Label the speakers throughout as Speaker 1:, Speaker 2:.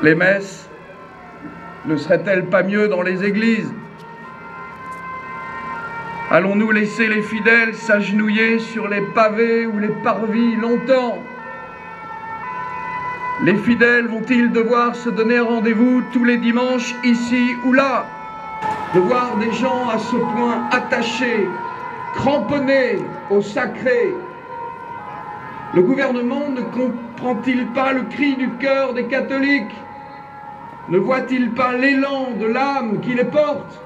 Speaker 1: Les messes ne seraient-elles pas mieux dans les églises? Allons-nous laisser les fidèles s'agenouiller sur les pavés ou les parvis longtemps? Les fidèles vont-ils devoir se donner rendez-vous tous les dimanches ici ou là? De voir des gens à ce point attachés, cramponnés au sacré. Le gouvernement ne comprend-il pas le cri du cœur des catholiques? Ne voit-il pas l'élan de l'âme qui les porte?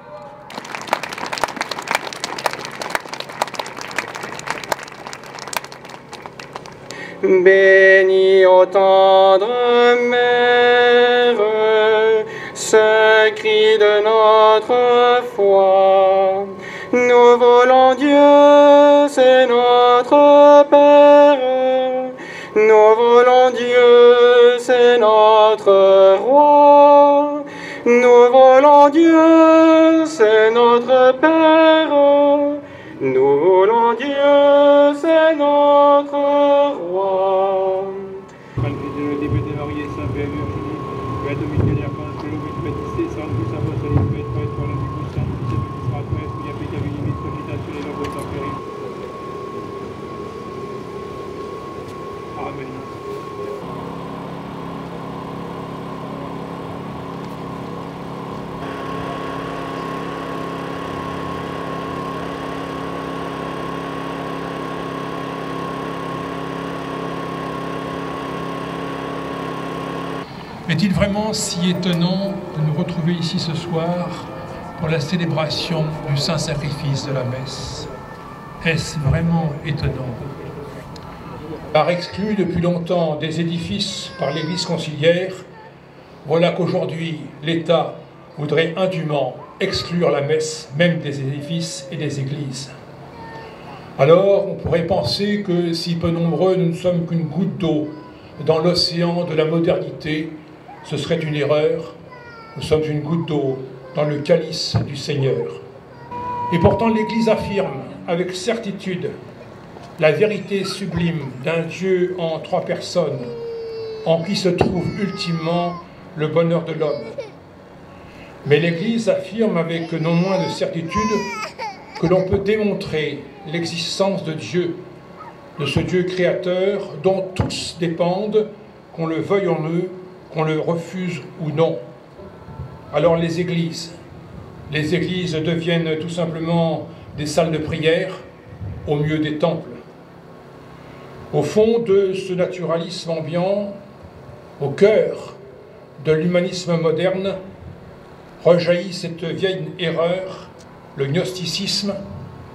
Speaker 2: Bénis, ô tendre mère, ce cri de notre foi. Nous voulons Dieu, c'est notre Père. Nous voulons Dieu, c'est notre Roi. Nous voulons Dieu, c'est notre Père. Nous voulons Dieu, c'est notre Roi.
Speaker 3: Malgré Dieu, débuté Marie et Saint Père Virginie, Père Dominique de la France, que l'eau baptisé, sans plus sa voix, salut, peut être pour la vie du sang, c'est ce qui sera toi, est-ce qu'il y a fait qu'avec limite, cogitation et l'envoi sans périr. Amen.
Speaker 4: Est-il vraiment si étonnant de nous retrouver ici ce soir pour la célébration du Saint Sacrifice de la messe? Est-ce vraiment étonnant? Par exclu depuis longtemps des édifices par l'Église conciliaire, voilà qu'aujourd'hui l'État voudrait indûment exclure la messe même des édifices et des églises. Alors on pourrait penser que si peu nombreux nous ne sommes qu'une goutte d'eau dans l'océan de la modernité, ce serait une erreur. Nous sommes une goutte d'eau dans le calice du Seigneur. Et pourtant l'Église affirme avec certitude la vérité sublime d'un Dieu en trois personnes, en qui se trouve ultimement le bonheur de l'homme. Mais l'Église affirme avec non moins de certitude que l'on peut démontrer l'existence de Dieu, de ce Dieu créateur dont tous dépendent, qu'on le veuille en eux, qu'on le refuse ou non. Alors les églises deviennent tout simplement des salles de prière, au mieux des temples. Au fond de ce naturalisme ambiant, au cœur de l'humanisme moderne, rejaillit cette vieille erreur, le gnosticisme,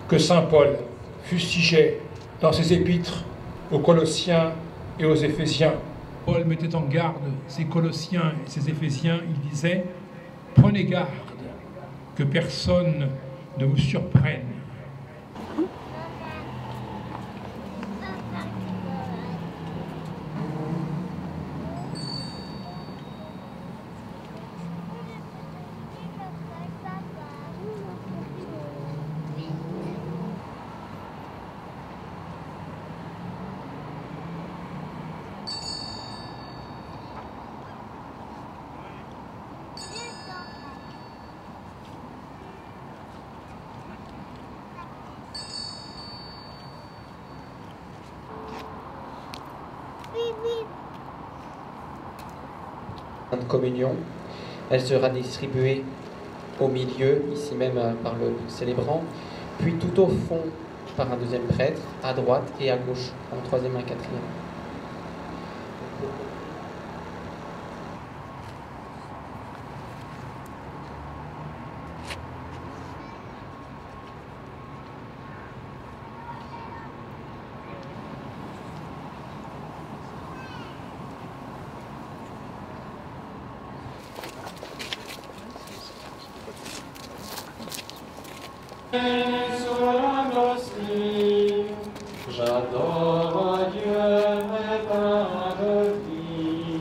Speaker 4: que saint Paul fustigeait dans ses épîtres aux Colossiens et aux Éphésiens. Paul mettait en garde ses Colossiens et ses Éphésiens, il disait « Prenez garde que personne ne vous surprenne. »
Speaker 5: Sainte Communion, elle sera distribuée au milieu, ici même par le célébrant, puis tout au fond par un deuxième prêtre, à droite et à gauche, en troisième et en quatrième.
Speaker 2: J'adore Dieu, vrai pain de vie,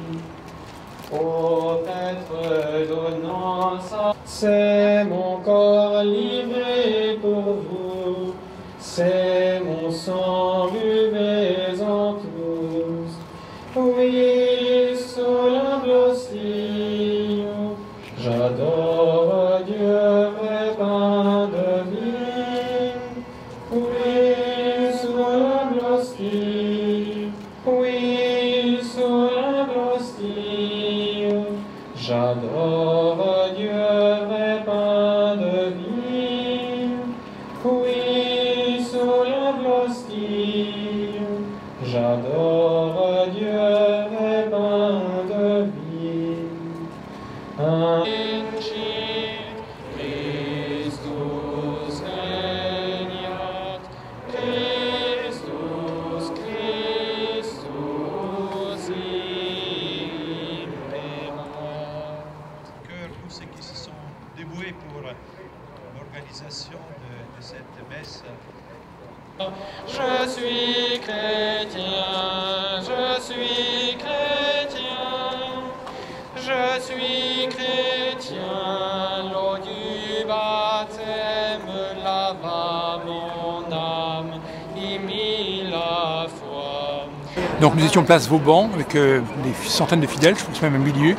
Speaker 2: ô Pêtre donnant sa... C'est mon corps livré pour vous, c'est mon sang buvez en tous. Oui, sous la blessure. l'hostie. J'adore Dieu, vrai pain de vie. Oui, sous l'hostie. J'adore Dieu, vrai pain de vie. Christus regnat, Christus imperat.
Speaker 6: Cœur tous ceux qui se sont dévoués pour l'organisation de cette messe.
Speaker 2: Je suis chrétien, je suis chrétien, je suis chrétien, l'eau du baptême lava mon âme, y mit la foi.
Speaker 4: Donc nous étions place Vauban avec des centaines de fidèles, je pense même un millier,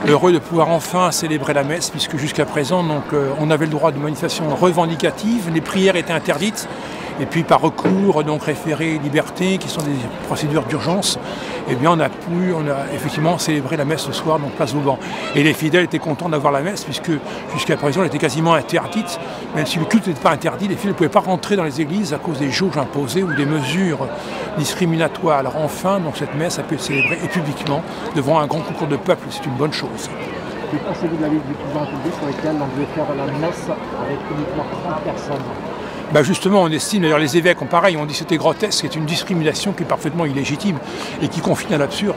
Speaker 4: heureux de pouvoir enfin célébrer la messe puisque jusqu'à présent on avait le droit de manifestation revendicative, les prières étaient interdites. Et puis par recours, donc référé liberté, qui sont des procédures d'urgence, eh bien on a effectivement célébré la messe ce soir, donc place Vauban. Et les fidèles étaient contents d'avoir la messe, puisque jusqu'à présent elle était quasiment interdite. Même si le culte n'était pas interdit, les fidèles ne pouvaient pas rentrer dans les églises à cause des jauges imposées ou des mesures discriminatoires. Alors enfin, donc cette messe a pu être célébrée et publiquement devant un grand concours de peuple, c'est une bonne chose.
Speaker 7: Que pensez-vous de la liste du président public sur laquelle on devait faire la messe avec uniquement 30 personnes?
Speaker 4: Bah justement, on estime, d'ailleurs les évêques ont pareil, on dit que c'était grotesque, c'est une discrimination qui est parfaitement illégitime et qui confine à l'absurde.